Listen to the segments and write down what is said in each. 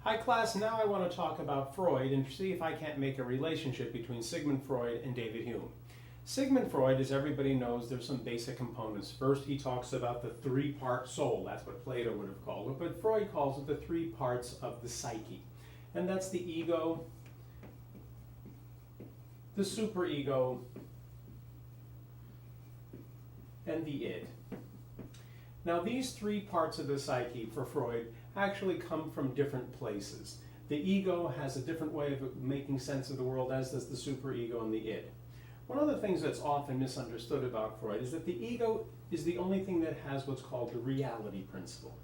Hi class, now I want to talk about Freud and see if I can't make a relationship between Sigmund Freud and David Hume. Sigmund Freud, as everybody knows, there's some basic components. First, he talks about the three-part soul. That's what Plato would have called it, but Freud calls it the three parts of the psyche. And that's the ego, the superego, and the id. Now, these three parts of the psyche for Freud actually come from different places. The ego has a different way of making sense of the world, as does the superego and the id. One of the things that's often misunderstood about Freud is that the ego is the only thing that has what's called the reality principle.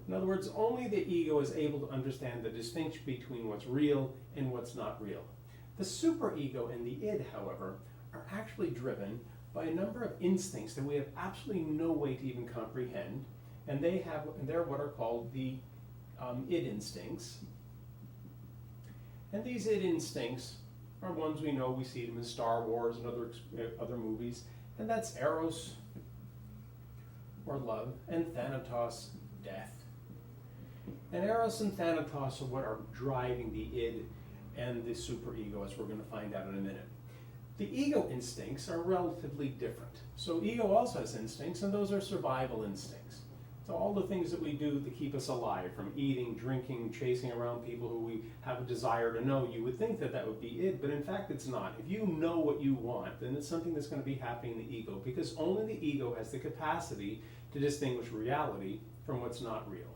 In other words, only the ego is able to understand the distinction between what's real and what's not real. The superego and the id, however, are actually driven by a number of instincts that we have absolutely no way to even comprehend, and they're what are called the id instincts. And these id instincts are ones we know. We see them in Star Wars and other movies, and that's eros, or love, and thanatos, death. And eros and thanatos are what are driving the id and the superego, as we're going to find out in a minute. The ego instincts are relatively different. So ego also has instincts, and those are survival instincts. So all the things that we do to keep us alive, from eating, drinking, chasing around people who we have a desire to know, you would think that that would be it, but in fact it's not. If you know what you want, then it's something that's going to be happening in the ego, because only the ego has the capacity to distinguish reality from what's not real.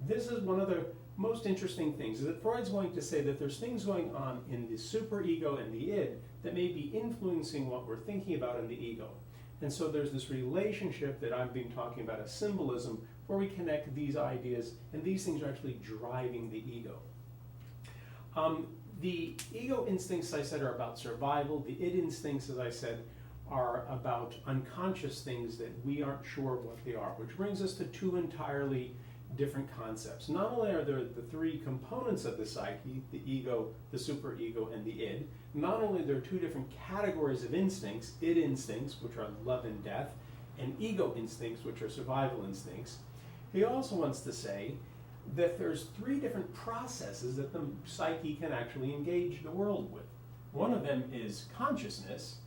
This is one of the most interesting things, is that Freud's going to say that there's things going on in the superego and the id that may be influencing what we're thinking about in the ego. And so there's this relationship that I've been talking about as symbolism, where we connect these ideas, and these things are actually driving the ego. The ego instincts, as I said, are about survival. The id instincts, as I said, are about unconscious things that we aren't sure what they are, which brings us to two entirely different concepts. Not only are there the three components of the psyche, the ego, the superego, and the id, not only are there two different categories of instincts, id instincts, which are love and death, and ego instincts, which are survival instincts, he also wants to say that there's three different processes that the psyche can actually engage the world with. One of them is consciousness.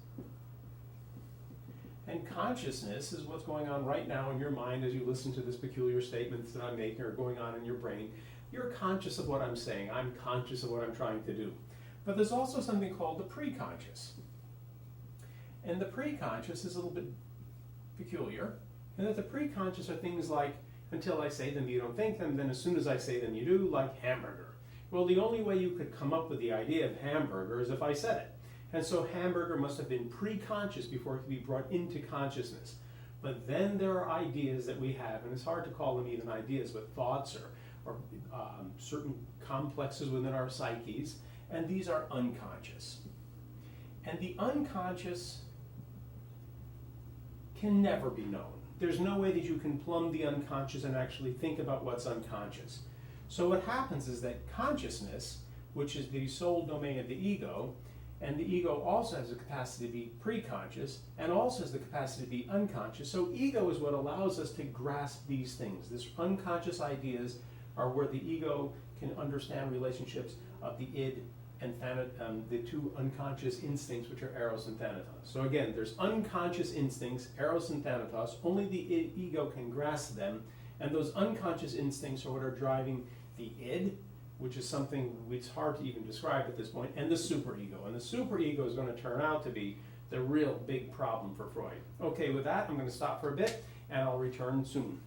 And consciousness is what's going on right now in your mind as you listen to this peculiar statements that I'm making are going on in your brain. You're conscious of what I'm saying. I'm conscious of what I'm trying to do. But there's also something called the preconscious. And the preconscious is a little bit peculiar, in that the preconscious are things like, until I say them, you don't think them, then as soon as I say them, you do, like hamburger. Well, the only way you could come up with the idea of hamburger is if I said it. And so hamburger must have been pre-conscious before it could be brought into consciousness. But then there are ideas that we have, and it's hard to call them even ideas, but thoughts or certain complexes within our psyches, and these are unconscious. And the unconscious can never be known. There's no way that you can plumb the unconscious and actually think about what's unconscious. So what happens is that consciousness, which is the sole domain of the ego, and the ego also has the capacity to be preconscious and also has the capacity to be unconscious. So ego is what allows us to grasp these things. These unconscious ideas are where the ego can understand relationships of the id and the two unconscious instincts, which are eros and thanatos. So again, there's unconscious instincts, eros and thanatos. Only the ego can grasp them, and those unconscious instincts are what are driving the id, which is something it's hard to even describe at this point, and the superego. And the superego is going to turn out to be the real big problem for Freud. Okay, with that, I'm going to stop for a bit, and I'll return soon.